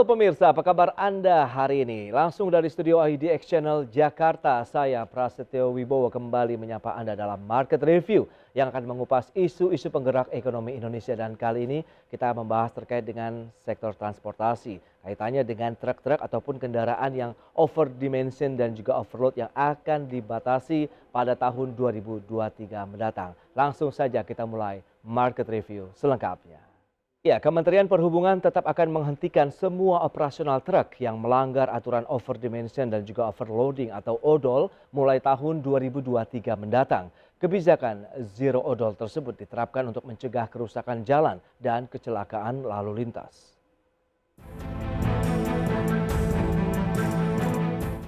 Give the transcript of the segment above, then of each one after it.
Halo pemirsa, apa kabar Anda hari ini? Langsung dari studio IDX Channel Jakarta, saya Prasetyo Wibowo kembali menyapa Anda dalam Market Review yang akan mengupas isu-isu penggerak ekonomi Indonesia. Dan kali ini kita membahas terkait dengan sektor transportasi. Kaitannya dengan truk-truk ataupun kendaraan yang over dimension dan juga overload yang akan dibatasi pada tahun 2023 mendatang. Langsung saja kita mulai Market Review selengkapnya. Ya, Kementerian Perhubungan tetap akan menghentikan semua operasional truk yang melanggar aturan overdimension dan juga overloading atau odol mulai tahun 2023 mendatang. Kebijakan zero odol tersebut diterapkan untuk mencegah kerusakan jalan dan kecelakaan lalu lintas.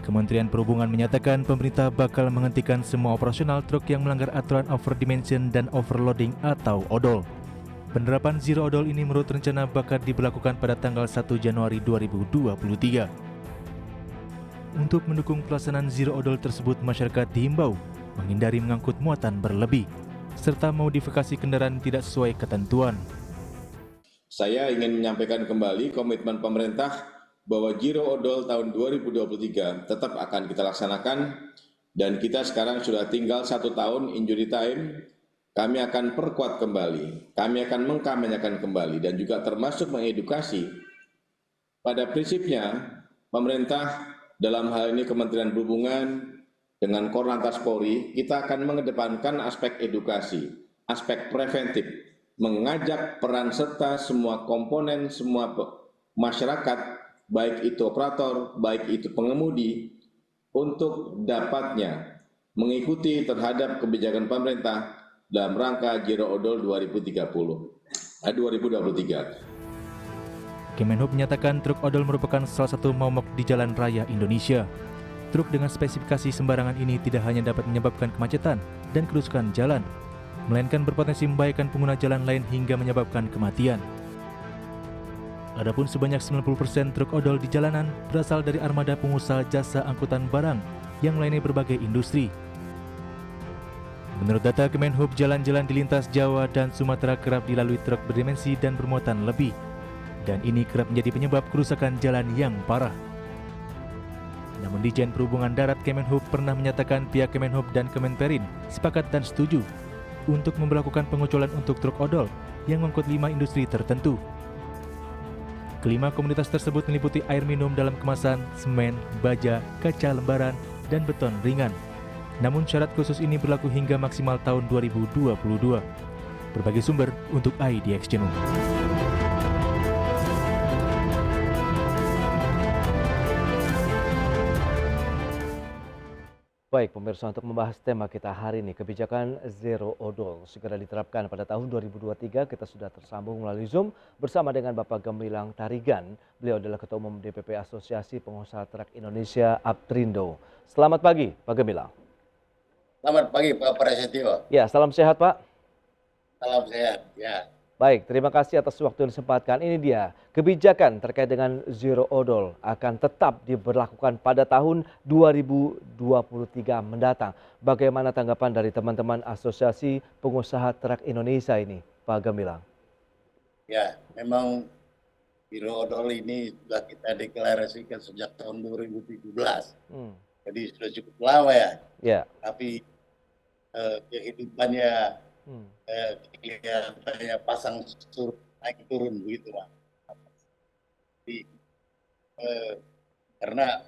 Kementerian Perhubungan menyatakan pemerintah bakal menghentikan semua operasional truk yang melanggar aturan overdimension dan overloading atau odol. Penerapan zero odol ini menurut rencana bakal diberlakukan pada tanggal 1 Januari 2023. Untuk mendukung pelaksanaan zero odol tersebut, masyarakat diimbau menghindari mengangkut muatan berlebih, serta modifikasi kendaraan tidak sesuai ketentuan. Saya ingin menyampaikan kembali komitmen pemerintah bahwa zero odol tahun 2023 tetap akan kita laksanakan, dan kita sekarang sudah tinggal 1 tahun injury time. Kami akan perkuat kembali, kami akan mengkampanyekan kembali dan juga termasuk mengedukasi. Pada prinsipnya, pemerintah dalam hal ini Kementerian Perhubungan dengan Korlantas Polri, kita akan mengedepankan aspek edukasi, aspek preventif, mengajak peran serta semua komponen, semua masyarakat, baik itu operator, baik itu pengemudi, untuk dapatnya mengikuti terhadap kebijakan pemerintah dalam rangka Zero Odol 2023. Kemenhub menyatakan truk odol merupakan salah satu momok di jalan raya Indonesia. Truk dengan spesifikasi sembarangan ini tidak hanya dapat menyebabkan kemacetan dan kerusakan jalan, melainkan berpotensi membahayakan pengguna jalan lain hingga menyebabkan kematian. Adapun sebanyak 90% truk odol di jalanan berasal dari armada pengusaha jasa angkutan barang yang melayani berbagai industri. Menurut data Kemenhub, jalan-jalan di lintas Jawa dan Sumatera kerap dilalui truk berdimensi dan bermuatan lebih, dan ini kerap menjadi penyebab kerusakan jalan yang parah. Namun Ditjen Perhubungan Darat Kemenhub pernah menyatakan pihak Kemenhub dan Kemenperin sepakat dan setuju untuk memberlakukan penguculan untuk truk odol yang mengangkut 5 industri tertentu. Kelima komoditas tersebut meliputi air minum dalam kemasan, semen, baja, kaca lembaran, dan beton ringan. Namun syarat khusus ini berlaku hingga maksimal tahun 2022. Berbagai sumber untuk IDX Channel. Baik pemirsa, untuk membahas tema kita hari ini, kebijakan zero odol segera diterapkan pada tahun 2023. Kita sudah tersambung melalui Zoom bersama dengan Bapak Gemilang Tarigan. Beliau adalah Ketua Umum DPP Asosiasi Pengusaha Truk Indonesia Aptrindo. Selamat pagi Pak Gemilang. Selamat pagi Pak Prasetyo. Ya, salam sehat Pak. Salam sehat. Ya. Baik, terima kasih atas waktu yang disempatkan. Ini dia, kebijakan terkait dengan zero odol akan tetap diberlakukan pada tahun 2023 mendatang. Bagaimana tanggapan dari teman-teman Asosiasi Pengusaha Truk Indonesia ini, Pak Gemilang? Ya, memang zero odol ini sudah kita deklarasikan sejak tahun 2017. Jadi sudah cukup lama ya. Ya. Tapi kehidupannya kelihatannya pasang surut naik turun begitu Pak. Jadi, karena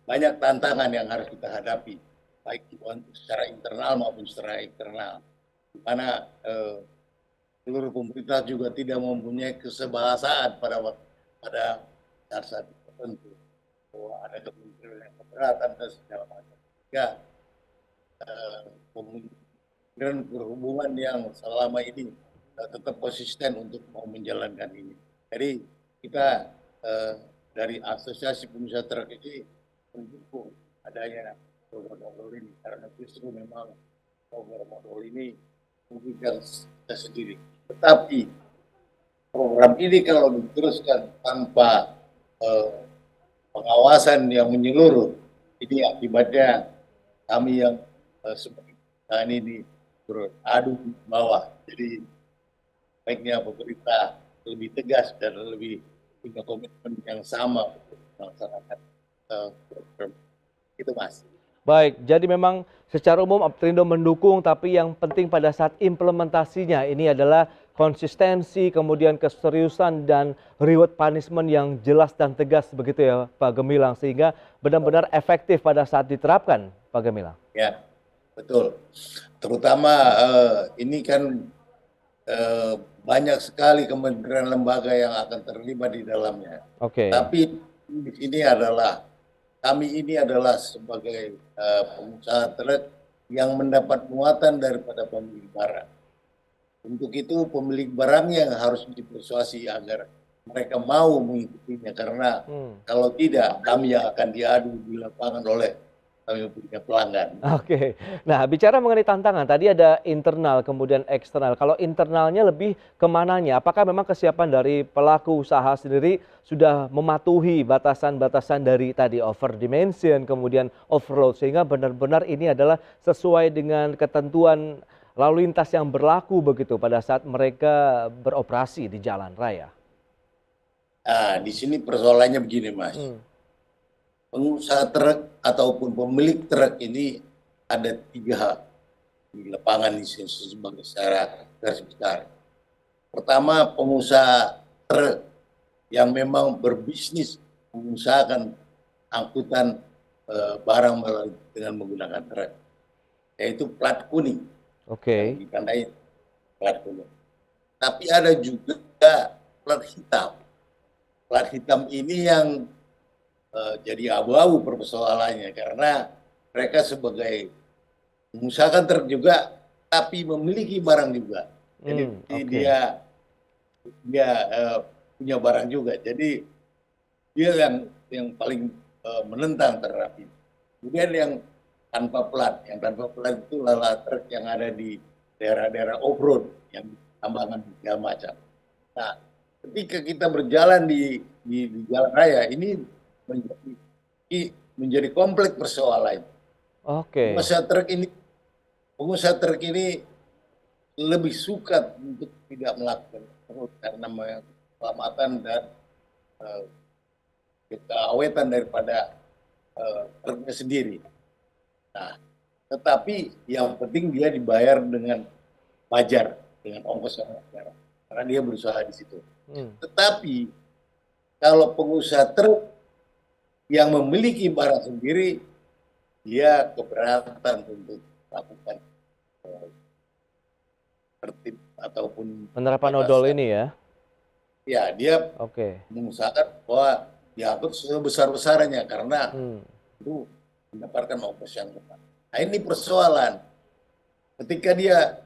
banyak tantangan yang harus kita hadapi, baik secara internal maupun secara eksternal, di mana seluruh pemerintah juga tidak mempunyai kesebahasaan pada saat tertentu. Ada kementerian keberatan dan segala macam. Ya, Kementerian Perhubungan yang selama ini tetap konsisten untuk mau menjalankan ini. Jadi kita dari Asosiasi Pengusaha Truk ini mendukung adanya program modal ini, karena justru memang program modal ini merugikan kita sendiri. Tetapi program ini kalau diteruskan tanpa pengawasan yang menyeluruh, ini akibatnya kami yang seperti ini beradu bawah. Jadi baiknya pemerintah lebih tegas dan lebih punya komitmen yang sama untuk melaksanakan program itu, Mas. Baik, jadi memang secara umum Aptrindo mendukung, tapi yang penting pada saat implementasinya ini adalah konsistensi, kemudian keseriusan dan reward punishment yang jelas dan tegas begitu ya Pak Gemilang, sehingga benar-benar efektif pada saat diterapkan, Pak Gemilang. Ya, betul. Terutama ini kan banyak sekali kementerian lembaga yang akan terlibat di dalamnya. Oke. Tapi kami ini adalah sebagai pengusaha truk yang mendapat muatan daripada pemilik barang. Untuk itu pemilik barang yang harus dipersuasi agar mereka mau mengikutinya, karena kalau tidak kami yang akan diadu di lapangan oleh kami punya pelanggan. Oke. Nah, bicara mengenai tantangan, tadi ada internal kemudian eksternal. Kalau internalnya lebih kemananya? Apakah memang kesiapan dari pelaku usaha sendiri sudah mematuhi batasan-batasan dari tadi over dimension, kemudian overload, sehingga benar-benar ini adalah sesuai dengan ketentuan lalu lintas yang berlaku begitu pada saat mereka beroperasi di jalan raya? Nah, di sini persoalannya begini, Mas. Pengusaha truk ataupun pemilik truk ini ada 3 hal di lapangan di sini sebagai secara garis besar. Pertama, pengusaha truk yang memang berbisnis mengusahakan angkutan barang dengan menggunakan truk, yaitu plat kuning. Oke. Ditandai plat kuning. Tapi ada juga plat hitam. Plat hitam ini yang jadi abu-abu persoalannya, karena mereka sebagai mengusahakan truk juga tapi memiliki barang juga. Jadi dia punya barang juga. Jadi dia yang paling menentang terhadap ini. Kemudian yang tanpa plat itu adalah truk yang ada di daerah-daerah off-road yang tambangan segala macam. Nah, ketika kita berjalan di jalan raya ini menjadi kompleks persoalan. Oke. Pengusaha truk ini lebih suka untuk tidak melakukan karena keselamatan dan keawetan daripada truknya sendiri. Nah, tetapi yang penting dia dibayar dengan wajar, dengan ongkos yang wajar, karena dia berusaha di situ. Tetapi kalau pengusaha truk yang memiliki barang sendiri, dia keberatan untuk melakukan tertib ataupun penerapan odol ini ya? Ya, dia mengusahakan bahwa diangkut sebesar-besarnya karena itu mendapatkan ongkos yang tepat. Nah, ini persoalan. Ketika dia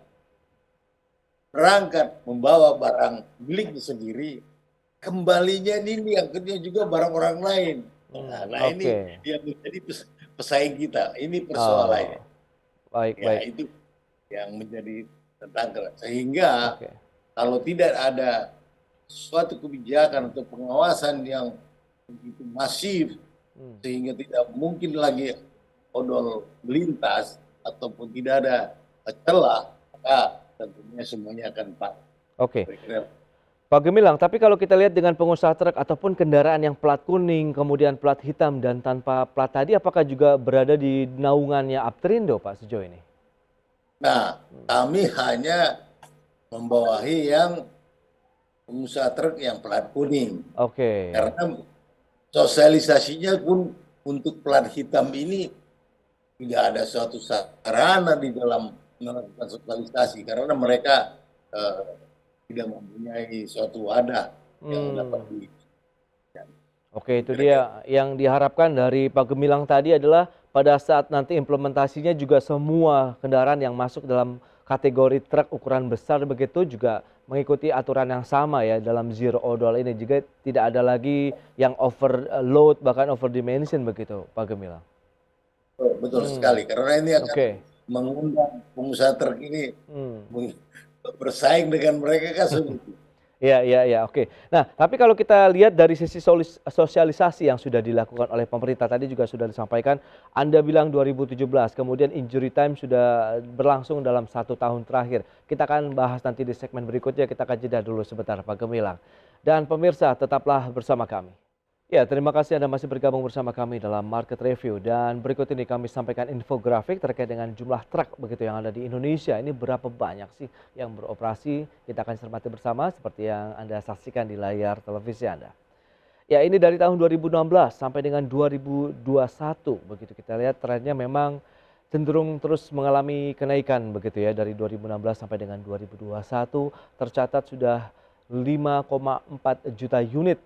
berangkat membawa barang miliknya sendiri, kembalinya ini diangkutnya juga barang orang lain. Nah, ini yang menjadi pesaing kita. Ini persoalannya. Baik. Itu yang menjadi tantangan. Sehingga kalau tidak ada suatu kebijakan atau pengawasan yang begitu masif, sehingga tidak mungkin lagi odol melintas ataupun tidak ada celah, maka tentunya semuanya akan Oke. Pak Gemilang, tapi kalau kita lihat dengan pengusaha truk ataupun kendaraan yang plat kuning, kemudian plat hitam dan tanpa plat tadi, apakah juga berada di naungannya Aptrindo, Pak, sejauh ini? Nah, kami hanya membawahi yang pengusaha truk yang plat kuning. Karena sosialisasinya pun untuk plat hitam ini tidak ada suatu sarana di dalam melakukan sosialisasi, karena mereka tidak mempunyai suatu wadah yang dapat di. Itu dia yang diharapkan dari Pak Gemilang tadi adalah pada saat nanti implementasinya juga semua kendaraan yang masuk dalam kategori truk ukuran besar begitu juga mengikuti aturan yang sama ya dalam zero odol ini, juga tidak ada lagi yang overload bahkan over dimension begitu, Pak Gemilang. Betul sekali, karena ini akan mengundang pengusaha truk ini bersaing dengan mereka kan sulit. Iya, oke. Nah, tapi kalau kita lihat dari sisi sosialisasi yang sudah dilakukan oleh pemerintah, tadi juga sudah disampaikan, Anda bilang 2017, kemudian injury time sudah berlangsung dalam 1 tahun terakhir. Kita akan bahas nanti di segmen berikutnya, kita akan jeda dulu sebentar, Pak Gemilang. Dan pemirsa, tetaplah bersama kami. Ya, terima kasih Anda masih bergabung bersama kami dalam Market Review. Dan berikut ini kami sampaikan infografik terkait dengan jumlah truk begitu yang ada di Indonesia. Ini berapa banyak sih yang beroperasi? Kita akan cermati bersama seperti yang Anda saksikan di layar televisi Anda. Ya, ini dari tahun 2016 sampai dengan 2021. Begitu kita lihat trennya memang cenderung terus mengalami kenaikan begitu ya. Dari 2016 sampai dengan 2021 tercatat sudah 5,4 juta unit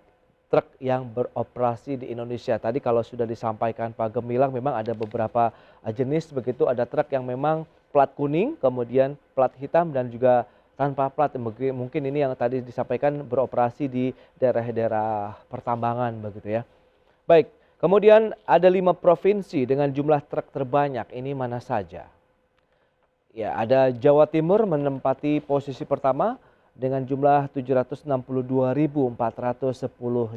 truk yang beroperasi di Indonesia. Tadi kalau sudah disampaikan Pak Gemilang memang ada beberapa jenis begitu, ada truk yang memang plat kuning, kemudian plat hitam dan juga tanpa plat. Mungkin ini yang tadi disampaikan beroperasi di daerah-daerah pertambangan begitu ya. Baik, kemudian ada 5 provinsi dengan jumlah truk terbanyak. Ini mana saja? Ya, ada Jawa Timur menempati posisi pertama dengan jumlah 762.410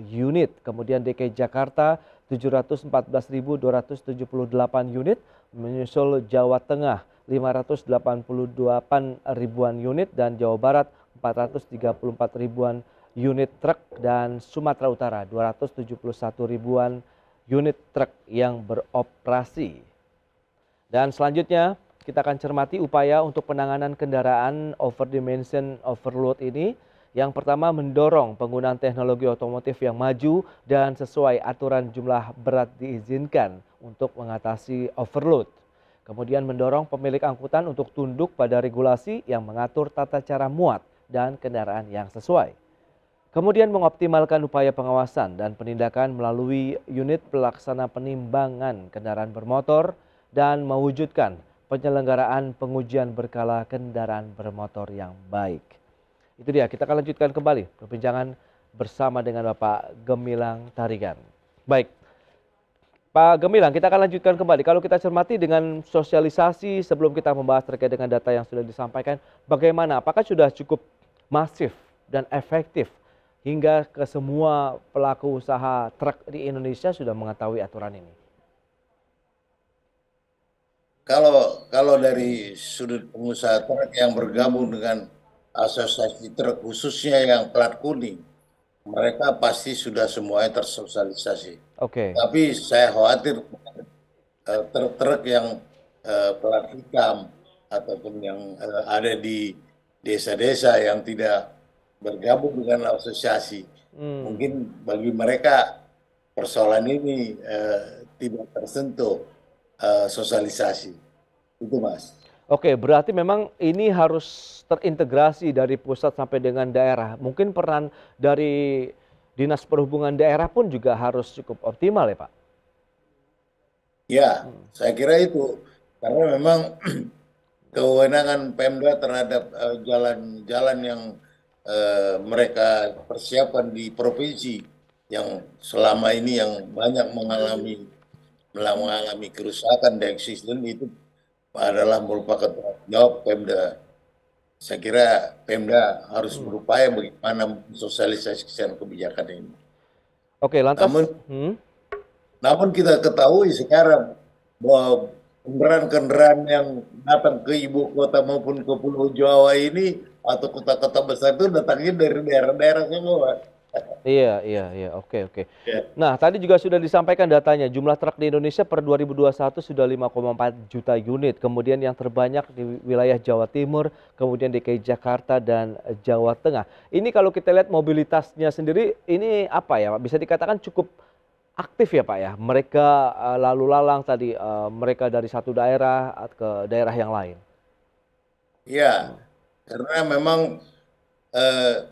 unit. Kemudian DKI Jakarta 714.278 unit, menyusul Jawa Tengah 588 ribuan unit dan Jawa Barat 434 ribuan unit truk dan Sumatera Utara 271 ribuan unit truk yang beroperasi. Dan selanjutnya kita akan cermati upaya untuk penanganan kendaraan overdimension overload ini. Yang pertama, mendorong penggunaan teknologi otomotif yang maju dan sesuai aturan jumlah berat diizinkan untuk mengatasi overload. Kemudian mendorong pemilik angkutan untuk tunduk pada regulasi yang mengatur tata cara muat dan kendaraan yang sesuai. Kemudian mengoptimalkan upaya pengawasan dan penindakan melalui unit pelaksana penimbangan kendaraan bermotor dan mewujudkan penyelenggaraan pengujian berkala kendaraan bermotor yang baik. Itu dia, kita akan lanjutkan kembali perbincangan bersama dengan Bapak Gemilang Tarigan. Baik, Pak Gemilang, kita akan lanjutkan kembali. Kalau kita cermati dengan sosialisasi sebelum kita membahas terkait dengan data yang sudah disampaikan, bagaimana? Apakah sudah cukup masif dan efektif hingga ke semua pelaku usaha truk di Indonesia sudah mengetahui aturan ini? Kalau dari sudut pengusaha truk yang bergabung dengan asosiasi truk khususnya yang plat kuning, mereka pasti sudah semuanya tersosialisasi. Oke. Tapi saya khawatir truk-truk yang plat hitam ataupun yang ada di desa-desa yang tidak bergabung dengan asosiasi, mungkin bagi mereka persoalan ini tidak tersentuh sosialisasi. Itu Mas. Oke, berarti memang ini harus terintegrasi dari pusat sampai dengan daerah. Mungkin peran dari Dinas Perhubungan daerah pun juga harus cukup optimal ya Pak? Ya, saya kira itu. Karena memang kewenangan Pemda terhadap jalan-jalan yang mereka persiapkan di provinsi yang selama ini yang banyak mengalami kerusakan dan eksisten itu adalah merupakan tanggung jawab Pemda. Saya kira Pemda harus berupaya bagaimana mensosialisasikan kebijakan ini. Oke, lantas. Namun kita ketahui sekarang bahwa kendaraan-kendaraan yang datang ke ibu kota maupun ke Pulau Jawa ini atau kota-kota besar itu datangnya dari daerah-daerah semua. Iya, oke. Ya. Nah, tadi juga sudah disampaikan datanya, jumlah truk di Indonesia per 2021 sudah 5,4 juta unit. Kemudian yang terbanyak di wilayah Jawa Timur, kemudian DKI Jakarta dan Jawa Tengah. Ini kalau kita lihat mobilitasnya sendiri, ini apa ya Pak? Bisa dikatakan cukup aktif ya Pak ya? Mereka lalu lalang tadi, mereka dari satu daerah ke daerah yang lain. Iya, karena memang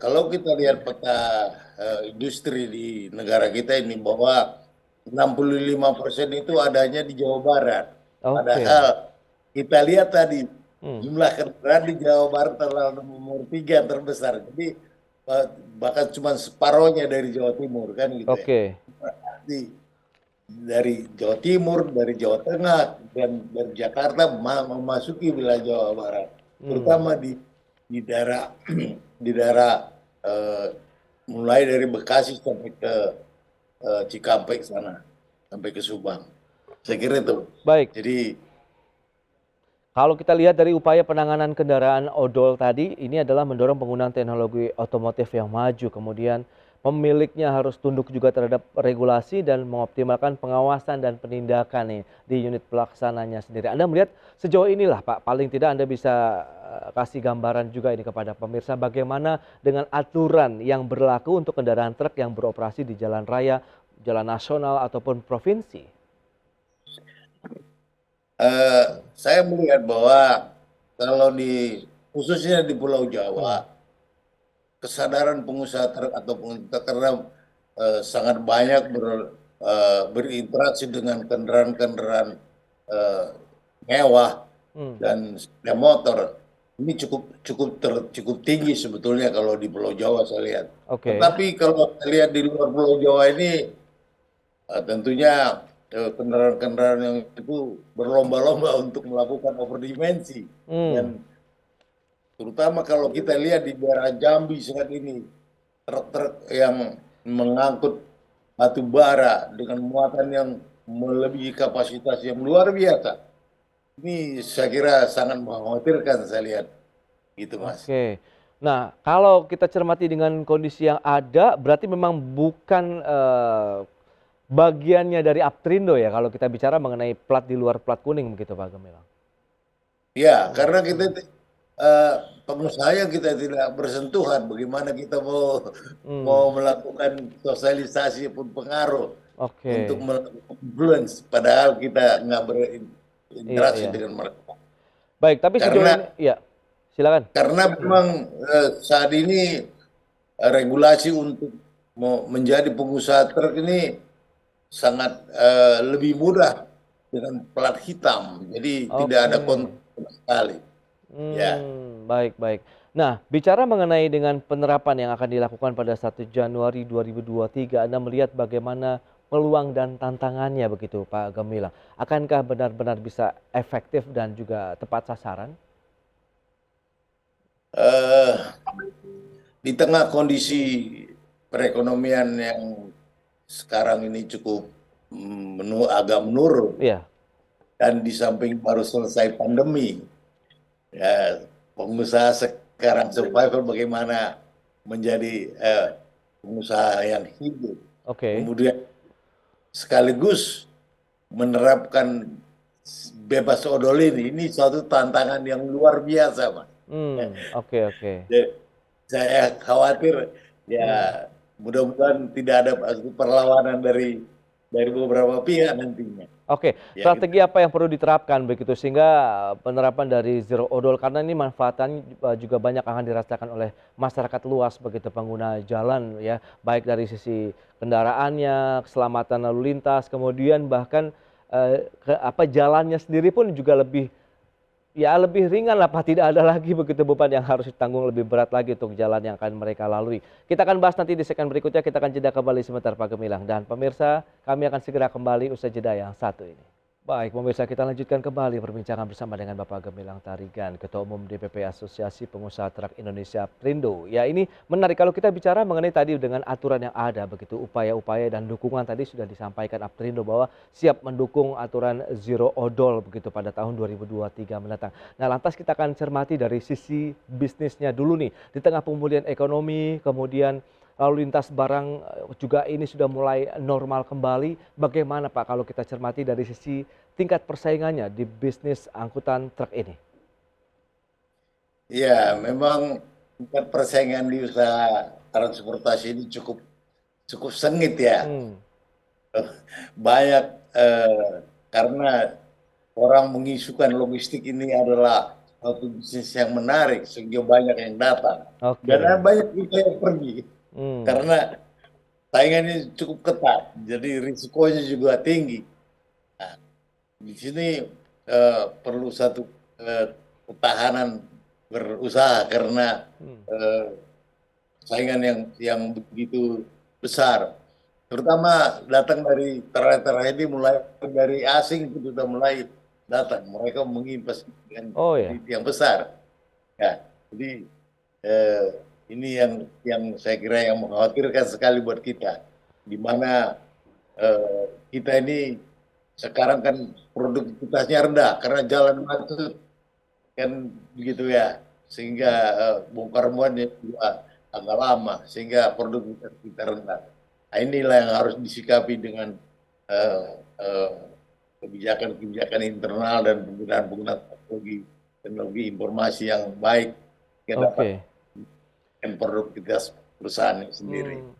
kalau kita lihat peta industri di negara kita ini bahwa 65% itu adanya di Jawa Barat. Padahal kita lihat tadi jumlah kendaraan di Jawa Barat adalah nomor 3 terbesar. Jadi bahkan cuma separohnya dari Jawa Timur kan gitu ya. Dari Jawa Timur, dari Jawa Tengah dan dari Jakarta memasuki wilayah Jawa Barat. Terutama di daerah mulai dari Bekasi sampai ke Cikampek sana, sampai ke Subang. Saya kira itu. Baik. Jadi Kalau kita lihat dari upaya penanganan kendaraan odol tadi, ini adalah mendorong penggunaan teknologi otomotif yang maju. Kemudian pemiliknya harus tunduk juga terhadap regulasi dan mengoptimalkan pengawasan dan penindakan nih di unit pelaksananya sendiri. Anda melihat sejauh inilah Pak, paling tidak Anda bisa kasih gambaran juga ini kepada pemirsa bagaimana dengan aturan yang berlaku untuk kendaraan truk yang beroperasi di jalan raya, jalan nasional ataupun provinsi. Saya melihat bahwa kalau khususnya di Pulau Hmm. Jawa, kesadaran pengusaha truk atau pengusaha karena sangat banyak berinteraksi dengan kendaraan-kendaraan eh, mewah Hmm. dan sepeda motor. Ini cukup tinggi sebetulnya kalau di Pulau Jawa saya lihat. Oke. Tetapi kalau saya lihat di luar Pulau Jawa ini tentunya kendaraan-kendaraan yang itu berlomba-lomba untuk melakukan overdimensi Hmm. dan terutama kalau kita lihat di daerah Jambi saat ini truk-truk yang mengangkut batu bara dengan muatan yang melebihi kapasitas yang luar biasa. Ini saya kira sangat mengkhawatirkan saya lihat gitu Mas. Oke. Nah, kalau kita cermati dengan kondisi yang ada, berarti memang bukan bagiannya dari Aptrindo ya, kalau kita bicara mengenai plat di luar plat kuning begitu Pak Gemilang? Ya, karena kita pengusaha yang kita tidak bersentuhan, bagaimana kita mau Hmm. mau melakukan sosialisasi pun pengaruh untuk Oke. melakukan influence, padahal kita nggak Iya, berinteraksi iya. dengan mereka. Baik, tapi sejauh Karena ini, ya, silakan. memang saat ini regulasi untuk menjadi pengusaha truk ini sangat lebih mudah dengan plat hitam, jadi tidak ada Oke. kontrol sama sekali. Ya. Baik, baik. Nah, bicara mengenai dengan penerapan yang akan dilakukan pada 1 Januari 2023, Anda melihat bagaimana peluang dan tantangannya begitu Pak Gemilang? Akankah benar-benar bisa efektif dan juga tepat sasaran? eh di tengah kondisi perekonomian yang sekarang ini cukup agak menurun Iya. dan di samping baru selesai pandemi, ya pengusaha sekarang survival bagaimana menjadi pengusaha yang hidup, Oke. kemudian sekaligus menerapkan bebas odol ini suatu tantangan yang luar biasa, Mas. Oke, oke. Ya, saya khawatir ya Hmm. mudah-mudahan tidak ada perlawanan dari beberapa pihak nantinya. Oke, Ya, strategi apa yang perlu diterapkan begitu sehingga penerapan dari zero odol karena ini manfaatnya juga banyak akan dirasakan oleh masyarakat luas begitu pengguna jalan ya, baik dari sisi kendaraannya, keselamatan lalu lintas, kemudian bahkan jalannya sendiri pun juga lebih ya lebih ringan lah Pak, tidak ada lagi begitu beban yang harus ditanggung lebih berat lagi untuk jalan yang akan mereka lalui. Kita akan bahas nanti di segmen berikutnya, kita akan jeda kembali sebentar Pak Gemilang. Dan pemirsa, kami akan segera kembali usai jeda yang satu ini. Baik, pemirsa kita lanjutkan kembali perbincangan bersama dengan Bapak Gemilang Tarigan, Ketua Umum DPP Asosiasi Pengusaha Truk Indonesia Prindo. Ya ini menarik kalau kita bicara mengenai tadi dengan aturan yang ada begitu, upaya-upaya dan dukungan tadi sudah disampaikan Aprindo bahwa siap mendukung aturan zero odol begitu pada tahun 2023 mendatang. Nah lantas kita akan cermati dari sisi bisnisnya dulu nih, di tengah pemulihan ekonomi, kemudian lalu lintas barang juga ini sudah mulai normal kembali. Bagaimana Pak kalau kita cermati dari sisi tingkat persaingannya di bisnis angkutan truk ini? ya memang tingkat persaingan di usaha transportasi ini cukup cukup sengit ya. Hmm, Banyak karena orang mengisukan logistik ini adalah satu bisnis yang menarik sehingga banyak yang datang dan oke. banyak juga yang pergi Hmm, karena saingannya cukup ketat, jadi risikonya juga tinggi. Nah, di sini perlu satu ketahanan berusaha karena hmm. eh, saingan yang begitu besar, terutama datang dari tera-tera ini mulai dari asing itu sudah mulai datang, mereka menginvestasi dengan Oh ya, duit yang besar. Ya, jadi eh, ini yang saya kira yang mengkhawatirkan sekali buat kita, di mana kita ini sekarang kan produktivitasnya rendah karena jalan macet kan begitu ya, sehingga bongkar muatnya juga agak lama, sehingga produktivitas kita rendah. Nah, inilah yang harus disikapi dengan eh, eh, kebijakan-kebijakan internal dan penggunaan teknologi informasi yang baik yang dapat Oke. produktivitas perusahaan sendiri. Hmm.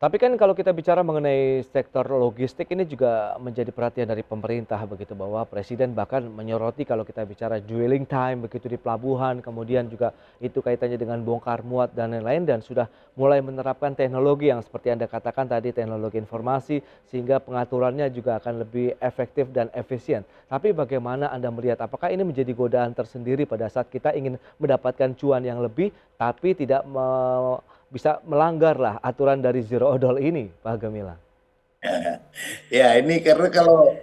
Tapi kan kalau kita bicara mengenai sektor logistik ini juga menjadi perhatian dari pemerintah begitu, bahwa presiden bahkan menyoroti kalau kita bicara dwelling time begitu di pelabuhan, kemudian juga itu kaitannya dengan bongkar muat dan lain-lain, dan sudah mulai menerapkan teknologi yang seperti Anda katakan tadi, teknologi informasi, sehingga pengaturannya juga akan lebih efektif dan efisien. Tapi bagaimana Anda melihat, apakah ini menjadi godaan tersendiri pada saat kita ingin mendapatkan cuan yang lebih tapi tidak bisa melanggar lah aturan dari zero odol ini, Pak Gemilang? Ya, ini karena kalau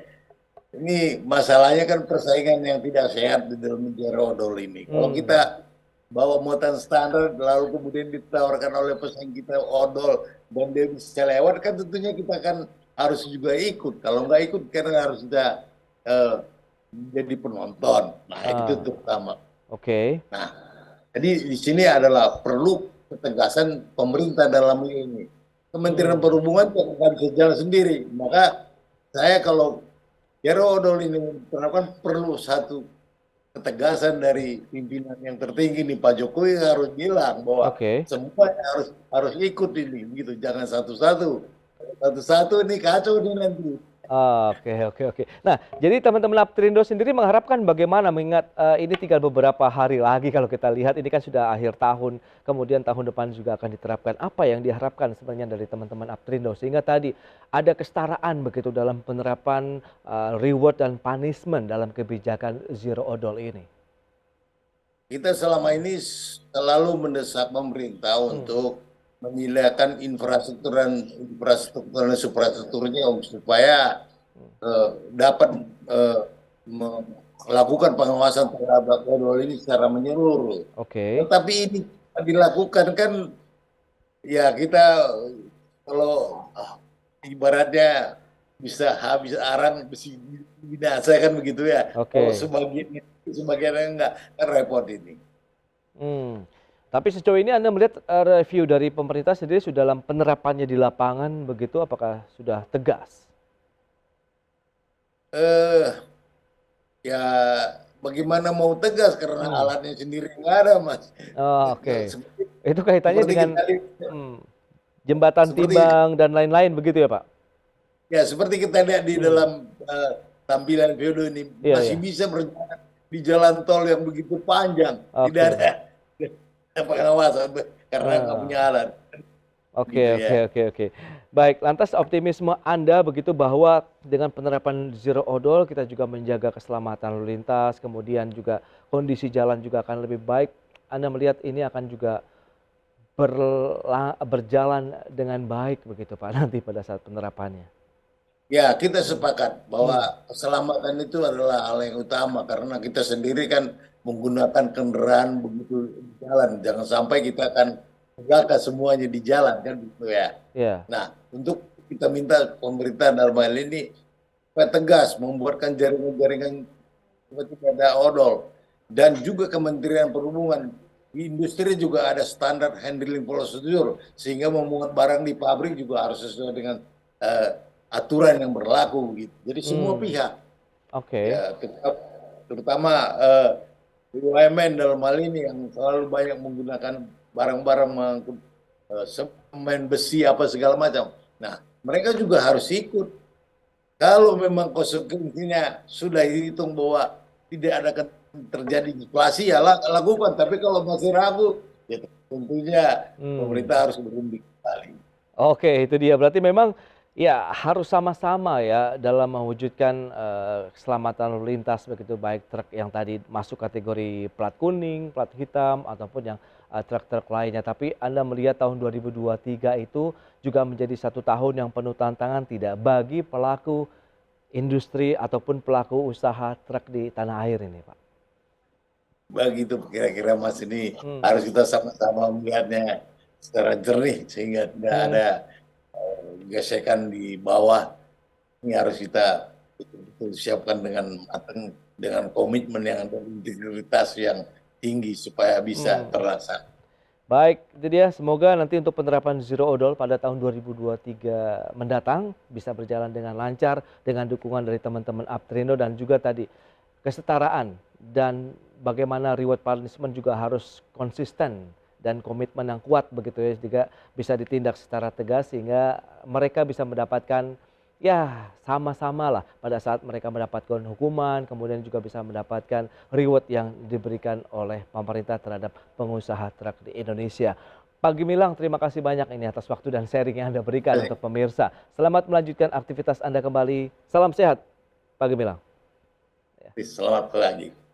ini masalahnya kan persaingan yang tidak sehat di dalam zero odol ini. Kalau Hmm, kita bawa muatan standar lalu kemudian ditawarkan oleh pesaing kita odol dan dia bisa lewat, kan tentunya kita kan harus juga ikut. Kalau nggak ikut karena harus kita eh, jadi penonton. Nah, itu ah, terutama. oke, Nah, jadi di sini adalah perlu ketegasan pemerintah dalam ini. Kementerian hmm, Perhubungan tidak bisa jalan sendiri. Maka saya kalau zero odol ini diterapkan perlu satu ketegasan dari pimpinan yang tertinggi nih, Pak Jokowi harus bilang bahwa oke. semua harus harus ikut ini, gitu. Jangan satu-satu, satu-satu ini kacau nih nanti. Oke, oke, oke. Nah, jadi teman-teman Aptrindo sendiri mengharapkan bagaimana, mengingat ini tinggal beberapa hari lagi kalau kita lihat ini kan sudah akhir tahun, kemudian tahun depan juga akan diterapkan. Apa yang diharapkan sebenarnya dari teman-teman Aptrindo sehingga tadi ada kesetaraan begitu dalam penerapan reward dan punishment dalam kebijakan zero odol ini? Kita selama ini selalu mendesak pemerintah Hmm, untuk menyediakan infrastrukturnya supaya dapat melakukan pengawasan terhadap odol ini secara menyeluruh. oke. Tetapi ini dilakukan kan, ya kita kalau ibaratnya bisa habis arang besi binasa kan begitu ya. Kalau Oke. sebagian itu sebagian enggak, kan repot ini. Hmm. Tapi sejauh ini Anda melihat review dari pemerintah sendiri sudah dalam penerapannya di lapangan begitu, apakah sudah tegas? Eh ya bagaimana mau tegas karena Hmm. alatnya sendiri nggak ada, Mas. Oh, oke. Seperti, Itu kaitannya seperti dengan kita hmm, jembatan seperti timbang dan lain-lain begitu ya, Pak? ya seperti kita lihat di Hmm. dalam tampilan video ini Iya, masih iya. bisa berjalan di jalan tol yang begitu panjang, tidak Oke. ada pengawasan karena nggak punya Ah, alat, oke, gitu oke, ya. oke, oke. Baik, lantas optimisme Anda begitu bahwa dengan penerapan zero odol kita juga menjaga keselamatan lalu lintas, kemudian juga kondisi jalan juga akan lebih baik. Anda melihat ini akan juga berjalan dengan baik begitu Pak nanti pada saat penerapannya. Ya, kita Hmm. sepakat bahwa Hmm. keselamatan itu adalah hal yang utama karena kita sendiri kan menggunakan kendaraan begitu di jalan. Jangan sampai kita akan gagal semuanya di jalan kan gitu ya. Ya. Nah, untuk kita minta pemerintah dalam hal ini supaya tegas membuatkan jaringan-jaringan seperti ada odol dan juga Kementerian Perhubungan di industri juga ada standar handling procedure sehingga memuat barang di pabrik juga harus sesuai dengan eh, aturan yang berlaku gitu. Jadi semua Hmm. pihak Oke. ya terutama BUMN dalam hal ini yang selalu banyak menggunakan barang-barang mengangkut semen, besi apa segala macam. Nah, mereka juga harus ikut. Kalau memang konsekuensinya sudah dihitung bahwa tidak ada terjadi inflasi ya lakukan. Tapi kalau masih ragu, ya tentunya Hmm. pemerintah harus berunding kembali. Oke, itu dia. Berarti memang ya harus sama-sama ya dalam mewujudkan keselamatan lalu lintas begitu, baik truk yang tadi masuk kategori plat kuning, plat hitam ataupun yang truk-truk lainnya. Tapi Anda melihat tahun 2023 itu juga menjadi satu tahun yang penuh tantangan tidak bagi pelaku industri ataupun pelaku usaha truk di tanah air ini, Pak. Begitu kira-kira Mas, ini Hmm. harus kita sama-sama melihatnya secara jernih sehingga tidak Hmm. ada gesekan di bawah. Ini harus kita betul-betul siapkan dengan matang dengan komitmen yang ada, integritas yang tinggi supaya bisa terlaksana. Baik, itu dia. Semoga nanti untuk penerapan zero odol pada tahun 2023 mendatang bisa berjalan dengan lancar dengan dukungan dari teman-teman Aptrindo dan juga tadi kesetaraan dan bagaimana reward punishment juga harus konsisten dan komitmen yang kuat begitu ya, juga bisa ditindak secara tegas sehingga mereka bisa mendapatkan ya sama-sama lah pada saat mereka mendapatkan hukuman, kemudian juga bisa mendapatkan reward yang diberikan oleh pemerintah terhadap pengusaha truk di Indonesia. Pak Gimilang, terima kasih banyak ini atas waktu dan sharing yang Anda berikan untuk pemirsa. Selamat melanjutkan aktivitas Anda kembali. Salam sehat, Pak Gimilang. Selamat pagi.